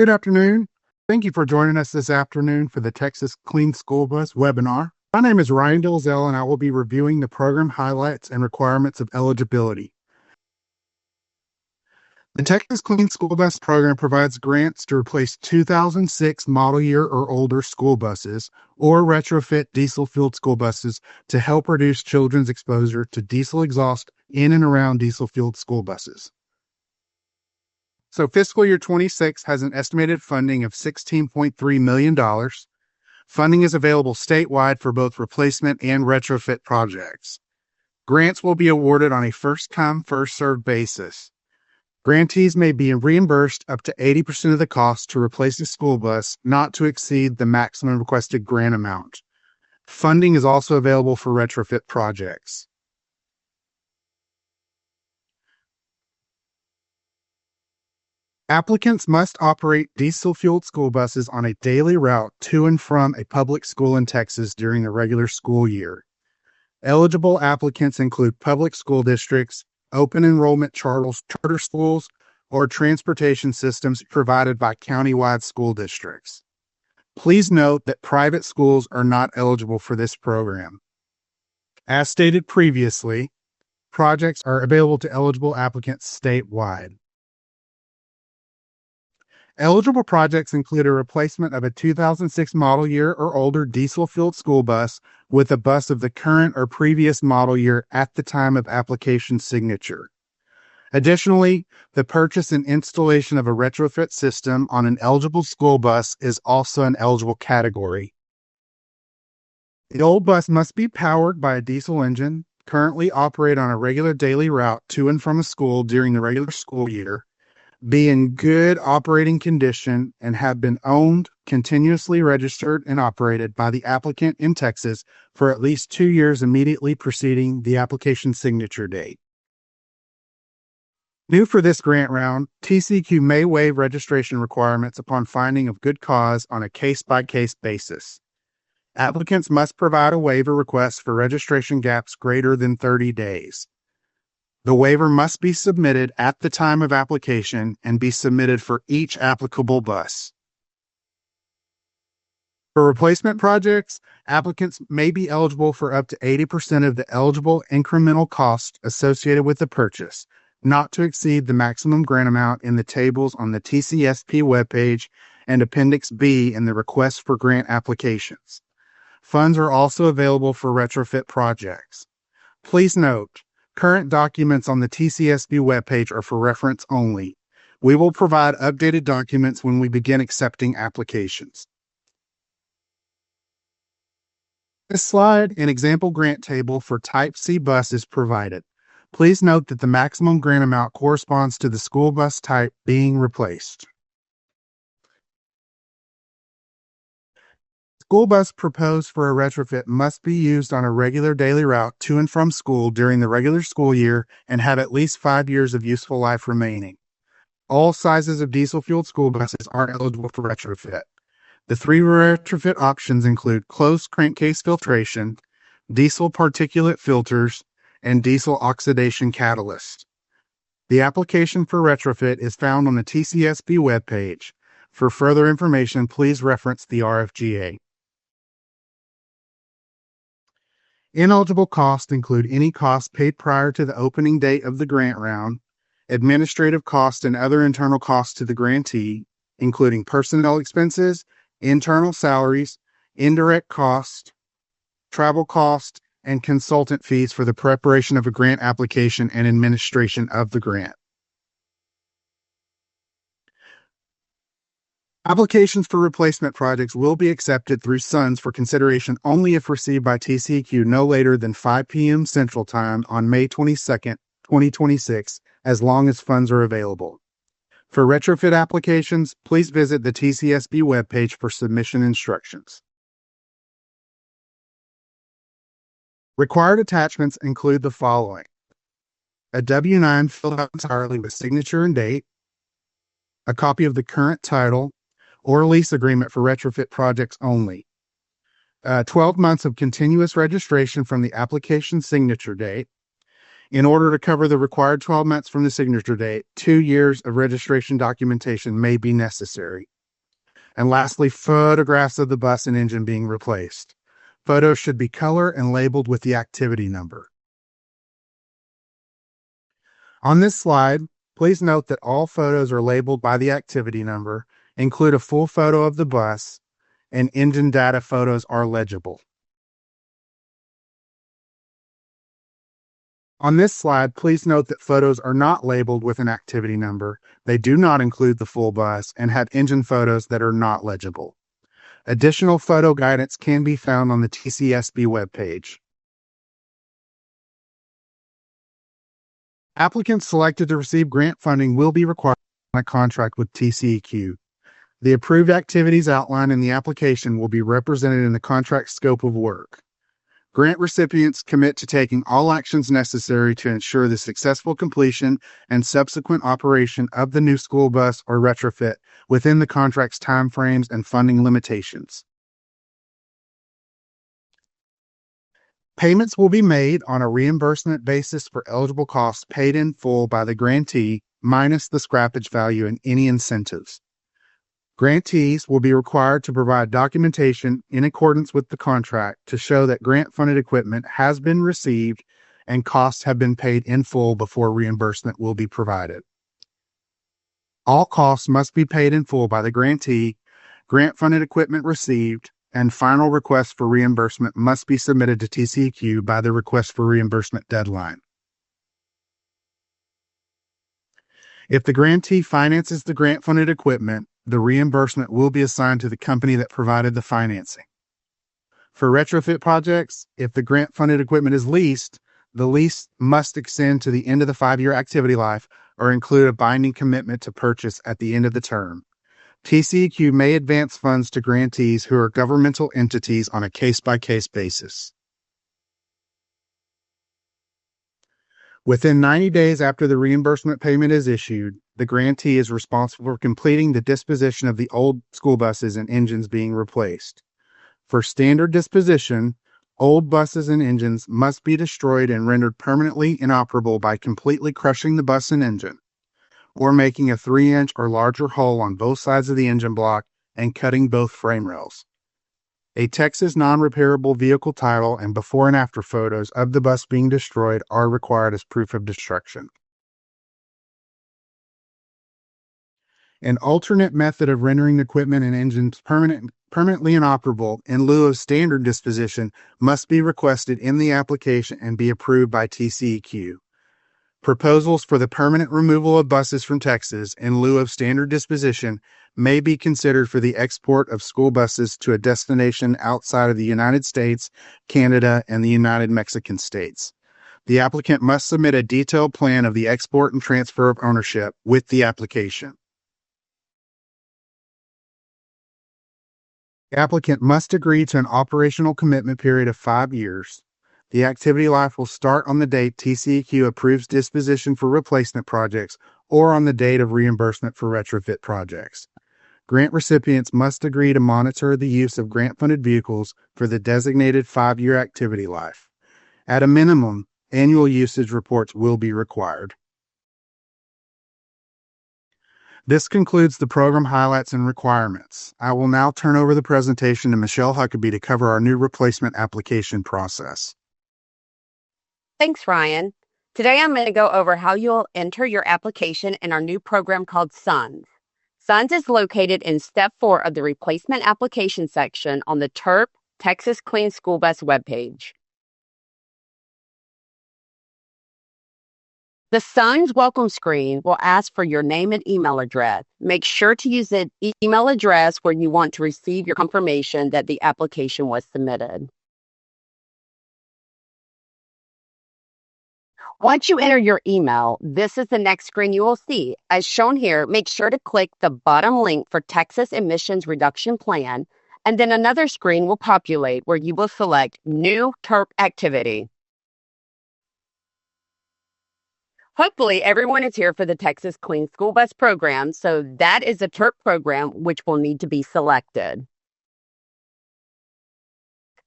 Good afternoon. Thank you for joining us this afternoon for the Texas Clean School Bus webinar. My name is Ryan Dilzell, and I will be reviewing the program highlights and requirements of eligibility. The Texas Clean School Bus program provides grants to replace 2006 model year or older school buses or retrofit diesel-fueled school buses to help reduce children's exposure to diesel exhaust in and around diesel-fueled school buses. So fiscal year 26 has an estimated funding of $16.3 million. Funding is available statewide for both replacement and retrofit projects. Grants will be awarded on a first-come, first-served basis. Grantees may be reimbursed up to 80% of the cost to replace a school bus, not to exceed the maximum requested grant amount. Funding is also available for retrofit projects. Applicants must operate diesel-fueled school buses on a daily route to and from a public school in Texas during the regular school year. Eligible applicants include public school districts, open-enrollment charter schools, or transportation systems provided by countywide school districts. Please note that private schools are not eligible for this program. As stated previously, projects are available to eligible applicants statewide. Eligible projects include a replacement of a 2006 model year or older diesel-fueled school bus with a bus of the current or previous model year at the time of application signature. Additionally, the purchase and installation of a retrofit system on an eligible school bus is also an eligible category. The old bus must be powered by a diesel engine, currently operate on a regular daily route to and from a school during the regular school year, be in good operating condition, and have been owned, continuously registered, and operated by the applicant in Texas for at least 2 years immediately preceding the application signature date. New for this grant round, TCEQ may waive registration requirements upon finding of good cause on a case-by-case basis. Applicants must provide a waiver request for registration gaps greater than 30 days. The waiver must be submitted at the time of application and be submitted for each applicable bus. For replacement projects, applicants may be eligible for up to 80% of the eligible incremental cost associated with the purchase, not to exceed the maximum grant amount in the tables on the TCSB webpage and Appendix B in the request for grant applications. Funds are also available for retrofit projects. Please note, current documents on the TCSB webpage are for reference only. We will provide updated documents when we begin accepting applications. This slide, an example grant table for Type C bus is provided. Please note that the maximum grant amount corresponds to the school bus type being replaced. School bus proposed for a retrofit must be used on a regular daily route to and from school during the regular school year and have at least 5 years of useful life remaining. All sizes of diesel-fueled school buses are eligible for retrofit. The 3 retrofit options include closed crankcase filtration, diesel particulate filters, and diesel oxidation catalyst. The application for retrofit is found on the TCSB webpage. For further information, please reference the RFGA. Ineligible costs include any costs paid prior to the opening date of the grant round, administrative costs and other internal costs to the grantee, including personnel expenses, internal salaries, indirect costs, travel costs, and consultant fees for the preparation of a grant application and administration of the grant. Applications for replacement projects will be accepted through SUNS for consideration only if received by TCEQ no later than 5 p.m. Central Time on May 22, 2026, as long as funds are available. For retrofit applications, please visit the TCSB webpage for submission instructions. Required attachments include the following: a W-9 filled out entirely with signature and date, a copy of the current title or lease agreement for retrofit projects only, 12 months of continuous registration from the application signature date. In order to cover the required 12 months from the signature date, 2 years of registration documentation may be necessary. And lastly, photographs of the bus and engine being replaced. Photos should be color and labeled with the activity number. On this slide, please note that all photos are labeled by the activity number, include a full photo of the bus, and engine data photos are legible. On this slide, please note that photos are not labeled with an activity number. They do not include the full bus and have engine photos that are not legible. Additional photo guidance can be found on the TCSB webpage. Applicants selected to receive grant funding will be required to sign a contract with TCEQ. The approved activities outlined in the application will be represented in the contract scope of work. Grant recipients commit to taking all actions necessary to ensure the successful completion and subsequent operation of the new school bus or retrofit within the contract's timeframes and funding limitations. Payments will be made on a reimbursement basis for eligible costs paid in full by the grantee minus the scrappage value and any incentives. Grantees will be required to provide documentation in accordance with the contract to show that grant-funded equipment has been received and costs have been paid in full before reimbursement will be provided. All costs must be paid in full by the grantee, grant-funded equipment received, and final request for reimbursement must be submitted to TCEQ by the request for reimbursement deadline. If the grantee finances the grant-funded equipment, the reimbursement will be assigned to the company that provided the financing. For retrofit projects, if the grant-funded equipment is leased, the lease must extend to the end of the 5-year activity life or include a binding commitment to purchase at the end of the term. TCEQ may advance funds to grantees who are governmental entities on a case-by-case basis. Within 90 days after the reimbursement payment is issued, the grantee is responsible for completing the disposition of the old school buses and engines being replaced. For standard disposition, old buses and engines must be destroyed and rendered permanently inoperable by completely crushing the bus and engine, or making a 3-inch or larger hole on both sides of the engine block and cutting both frame rails. A Texas non-repairable vehicle title and before and after photos of the bus being destroyed are required as proof of destruction. An alternate method of rendering equipment and engines permanently inoperable in lieu of standard disposition must be requested in the application and be approved by TCEQ. Proposals for the permanent removal of buses from Texas in lieu of standard disposition may be considered for the export of school buses to a destination outside of the United States, Canada, and the United Mexican States. The applicant must submit a detailed plan of the export and transfer of ownership with the application. The applicant must agree to an operational commitment period of 5 years. The activity life will start on the date TCEQ approves disposition for replacement projects or on the date of reimbursement for retrofit projects. Grant recipients must agree to monitor the use of grant-funded vehicles for the designated 5-year activity life. At a minimum, annual usage reports will be required. This concludes the program highlights and requirements. I will now turn over the presentation to Michelle Huckabee to cover our new replacement application process. Thanks, Ryan. Today I'm going to go over how you'll enter your application in our new program called SUNS. SUNS is located in Step 4 of the Replacement Application section on the TERP Texas Clean School Bus webpage. The SUNS welcome screen will ask for your name and email address. Make sure to use the email address where you want to receive your confirmation that the application was submitted. Once you enter your email, this is the next screen you will see. As shown here, make sure to click the bottom link for Texas Emissions Reduction Plan, and then another screen will populate where you will select New TERP Activity. Hopefully, everyone is here for the Texas Clean School Bus program, so that is a TERP program which will need to be selected.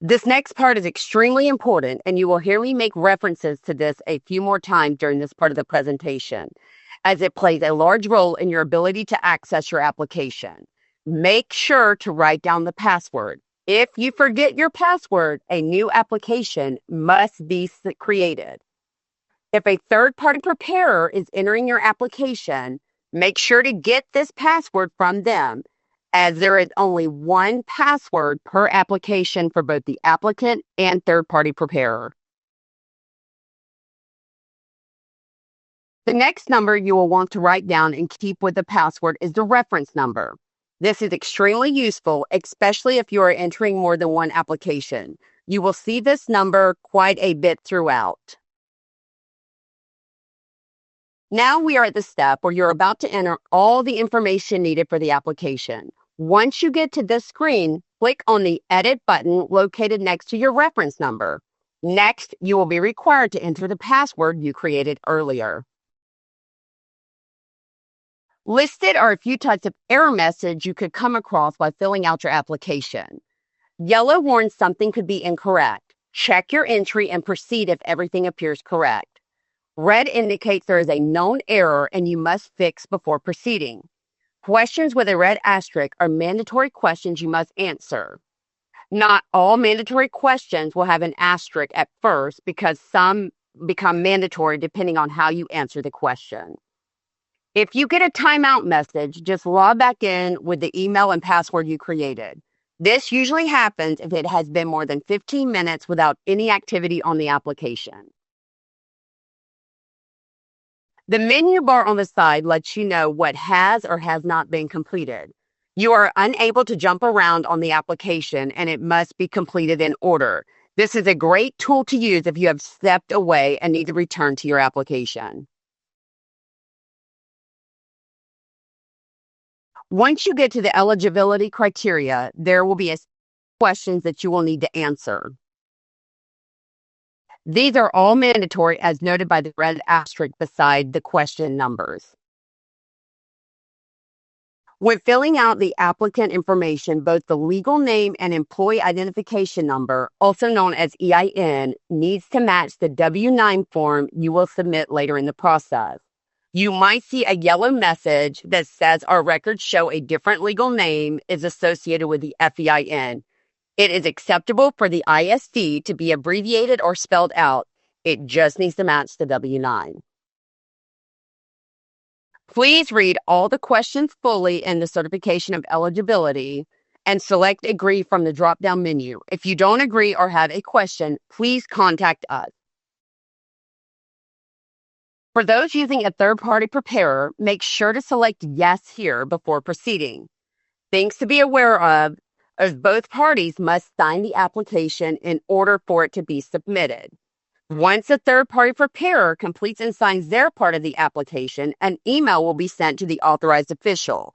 This next part is extremely important, and you will hear me make references to this a few more times during this part of the presentation, as it plays a large role in your ability to access your application. Make sure to write down the password. If you forget your password, a new application must be created. If a third-party preparer is entering your application, make sure to get this password from them, as there is only one password per application for both the applicant and third-party preparer. The next number you will want to write down and keep with the password is the reference number. This is extremely useful, especially if you are entering more than one application. You will see this number quite a bit throughout. Now we are at the step where you're about to enter all the information needed for the application. Once you get to this screen, click on the Edit button located next to your reference number. Next, you will be required to enter the password you created earlier. Listed are a few types of error message you could come across while filling out your application. Yellow warns something could be incorrect. Check your entry and proceed if everything appears correct. Red indicates there is a known error and you must fix before proceeding. Questions with a red asterisk are mandatory questions you must answer. Not all mandatory questions will have an asterisk at first because some become mandatory depending on how you answer the question. If you get a timeout message, just log back in with the email and password you created. This usually happens if it has been more than 15 minutes without any activity on the application. The menu bar on the side lets you know what has or has not been completed. You are unable to jump around on the application and it must be completed in order. This is a great tool to use if you have stepped away and need to return to your application. Once you get to the eligibility criteria, there will be questions that you will need to answer. These are all mandatory as noted by the red asterisk beside the question numbers. When filling out the applicant information, both the legal name and employee identification number, also known as EIN, needs to match the W-9 form you will submit later in the process. You might see a yellow message that says our records show a different legal name is associated with the FEIN. It is acceptable for the ISD to be abbreviated or spelled out. It just needs to match the W-9. Please read all the questions fully in the certification of eligibility and select Agree from the drop-down menu. If you don't agree or have a question, please contact us. For those using a third-party preparer, make sure to select Yes here before proceeding. Things to be aware of, as both parties must sign the application in order for it to be submitted. Once a third-party preparer completes and signs their part of the application, an email will be sent to the authorized official.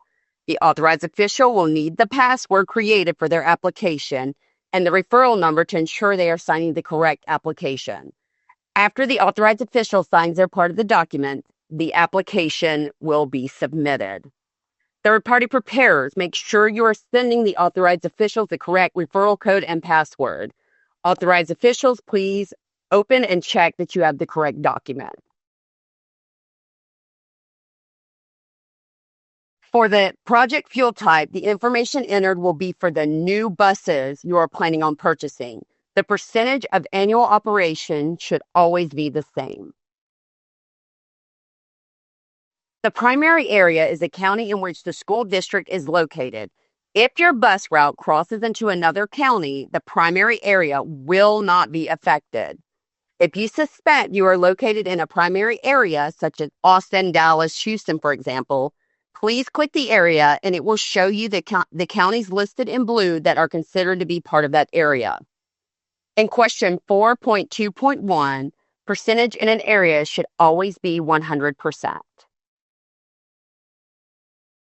The authorized official will need the password created for their application and the referral number to ensure they are signing the correct application. After the authorized official signs their part of the document, the application will be submitted. Third-party preparers, make sure you are sending the authorized officials the correct referral code and password. Authorized officials, please open and check that you have the correct document. For the project fuel type, the information entered will be for the new buses you are planning on purchasing. The percentage of annual operation should always be the same. The primary area is the county in which the school district is located. If your bus route crosses into another county, the primary area will not be affected. If you suspect you are located in a primary area, such as Austin, Dallas, Houston, for example, please click the area and it will show you the counties listed in blue that are considered to be part of that area. In question 4.2.1, percentage in an area should always be 100%.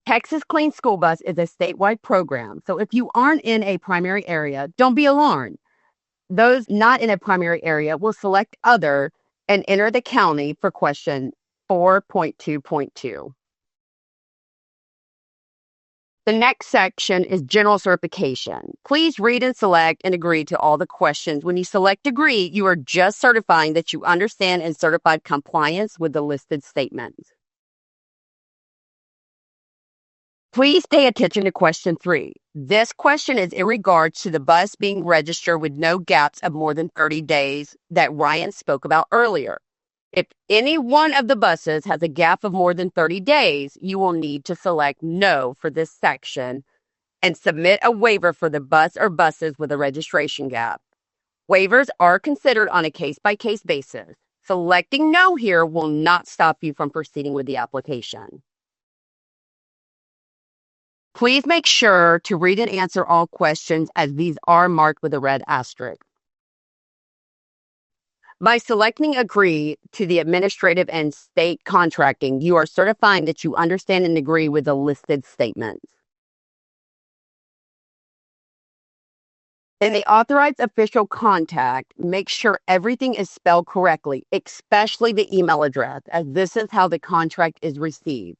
Texas Clean School Bus is a statewide program, so if you aren't in a primary area, don't be alarmed. Those not in a primary area will select Other and enter the county for question 4.2.2. The next section is general certification. Please read and select and agree to all the questions. When you select Agree, you are just certifying that you understand and certified compliance with the listed statements. Please pay attention to question 3. This question is in regards to the bus being registered with no gaps of more than 30 days that Ryan spoke about earlier. If any one of the buses has a gap of more than 30 days, you will need to select no for this section and submit a waiver for the bus or buses with a registration gap. Waivers are considered on a case-by-case basis. Selecting no here will not stop you from proceeding with the application. Please make sure to read and answer all questions as these are marked with a red asterisk. By selecting agree to the administrative and state contracting, you are certifying that you understand and agree with the listed statements. In the authorized official contact, make sure everything is spelled correctly, especially the email address, as this is how the contract is received.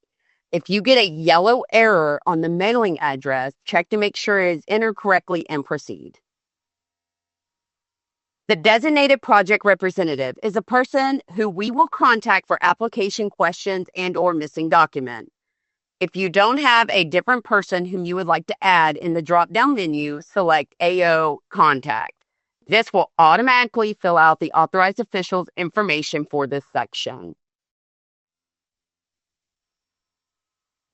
If you get a yellow error on the mailing address, check to make sure it is entered correctly and proceed. The designated project representative is a person who we will contact for application questions and/or missing document. If you don't have a different person whom you would like to add in the drop-down menu, select AO Contact. This will automatically fill out the authorized official's information for this section.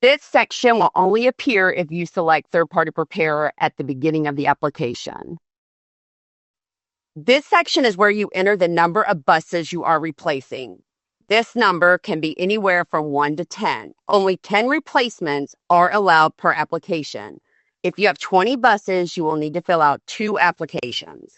This section will only appear if you select third-party preparer at the beginning of the application. This section is where you enter the number of buses you are replacing. This number can be anywhere from 1 to 10. Only 10 replacements are allowed per application. If you have 20 buses, you will need to fill out 2 applications.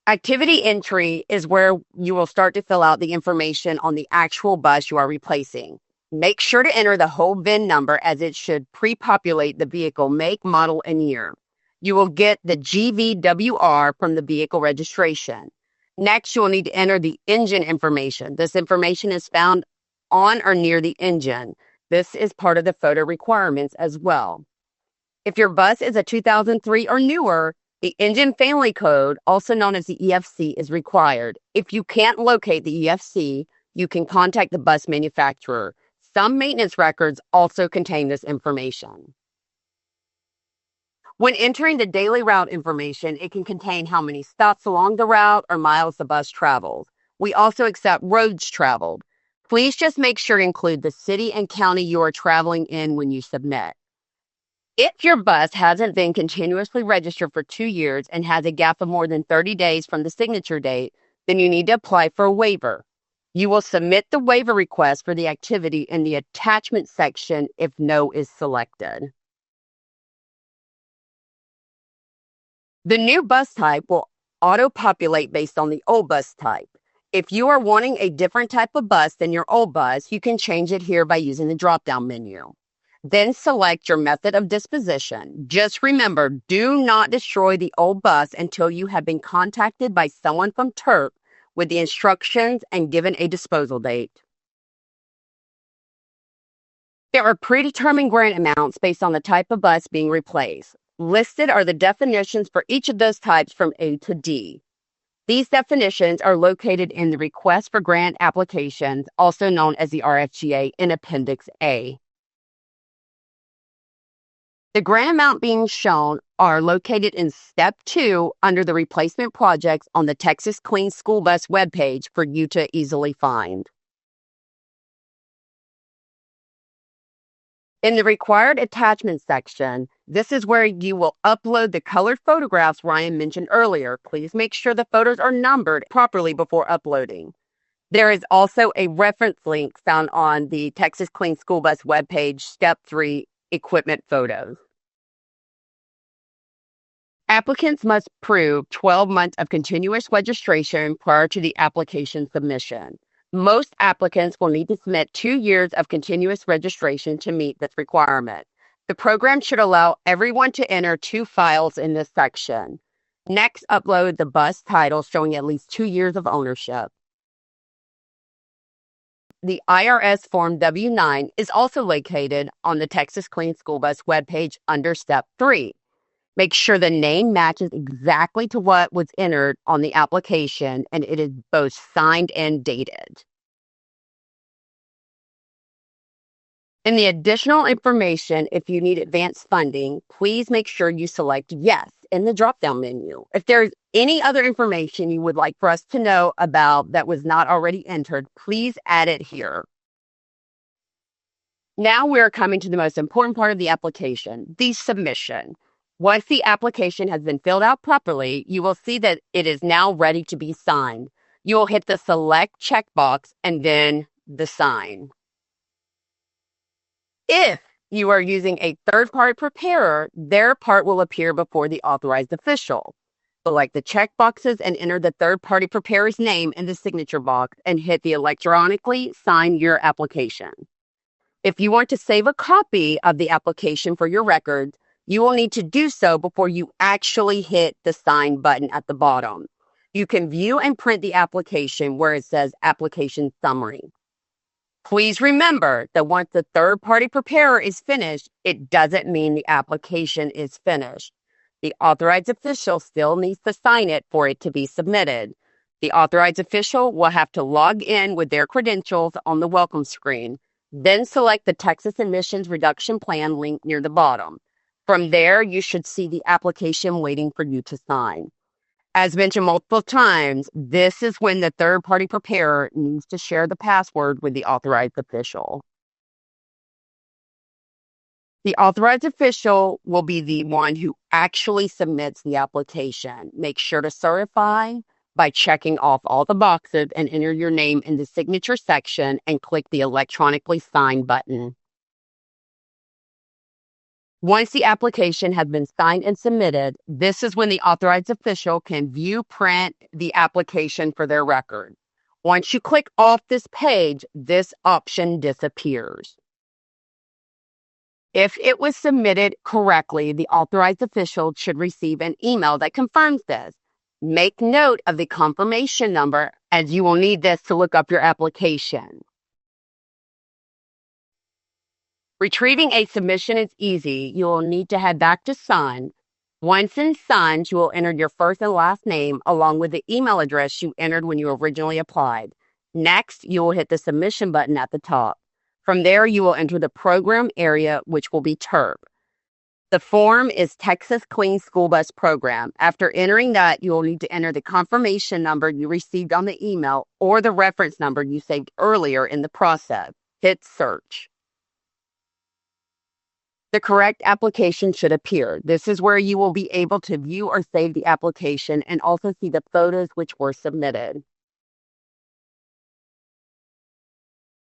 Activity entry is where you will start to fill out the information on the actual bus you are replacing. Make sure to enter the whole VIN number as it should pre-populate the vehicle make, model, and year. You will get the GVWR from the vehicle registration. Next, you will need to enter the engine information. This information is found on or near the engine. This is part of the photo requirements as well. If your bus is a 2003 or newer, the engine family code, also known as the EFC, is required. If you can't locate the EFC, you can contact the bus manufacturer. Some maintenance records also contain this information. When entering the daily route information, it can contain how many stops along the route or miles the bus travels. We also accept roads traveled. Please just make sure to include the city and county you are traveling in when you submit. If your bus hasn't been continuously registered for 2 years and has a gap of more than 30 days from the signature date, then you need to apply for a waiver. You will submit the waiver request for the activity in the attachment section if no is selected. The new bus type will auto-populate based on the old bus type. If you are wanting a different type of bus than your old bus, you can change it here by using the drop-down menu. Then select your method of disposition. Just remember, do not destroy the old bus until you have been contacted by someone from TERP with the instructions and given a disposal date. There are predetermined grant amounts based on the type of bus being replaced. Listed are the definitions for each of those types from A to D. These definitions are located in the Request for Grant Applications, also known as the RFGA, in Appendix A. The grant amount being shown are located in Step 2 under the Replacement Projects on the Texas Clean School Bus webpage for you to easily find. In the required attachment section, this is where you will upload the colored photographs Ryan mentioned earlier. Please make sure the photos are numbered properly before uploading. There is also a reference link found on the Texas Clean School Bus webpage, Step 3, Equipment Photos. Applicants must prove 12 months of continuous registration prior to the application submission. Most applicants will need to submit 2 years of continuous registration to meet this requirement. The program should allow everyone to enter 2 files in this section. Next, upload the bus title showing at least 2 years of ownership. The IRS Form W-9 is also located on the Texas Clean School Bus webpage under Step 3. Make sure the name matches exactly to what was entered on the application and it is both signed and dated. In the additional information, if you need advanced funding, please make sure you select yes in the drop-down menu. If there's any other information you would like for us to know about that was not already entered, please add it here. Now we're coming to the most important part of the application, the submission. Once the application has been filled out properly, you will see that it is now ready to be signed. You will hit the select checkbox and then the sign. If you are using a third-party preparer, their part will appear before the authorized official. Select the checkboxes and enter the third-party preparer's name in the signature box and hit the electronically sign your application. If you want to save a copy of the application for your records, you will need to do so before you actually hit the sign button at the bottom. You can view and print the application where it says Application Summary. Please remember that once the third-party preparer is finished, it doesn't mean the application is finished. The authorized official still needs to sign it for it to be submitted. The authorized official will have to log in with their credentials on the welcome screen. Then select the Texas Emissions Reduction Plan link near the bottom. From there, you should see the application waiting for you to sign. As mentioned multiple times, this is when the third-party preparer needs to share the password with the authorized official. The authorized official will be the one who actually submits the application. Make sure to certify by checking off all the boxes and enter your name in the signature section and click the electronically sign button. Once the application has been signed and submitted, this is when the authorized official can view, print the application for their record. Once you click off this page, this option disappears. If it was submitted correctly, the authorized official should receive an email that confirms this. Make note of the confirmation number, as you will need this to look up your application. Retrieving a submission is easy. You will need to head back to Sun. Once in Sun, you will enter your first and last name along with the email address you entered when you originally applied. Next, you will hit the submission button at the top. From there, you will enter the program area, which will be TERP. The form is Texas Clean School Bus Program. After entering that, you will need to enter the confirmation number you received on the email or the reference number you saved earlier in the process. Hit search. The correct application should appear. This is where you will be able to view or save the application and also see the photos which were submitted.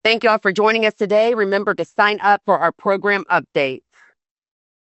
Thank you all for joining us today. Remember to sign up for our program update.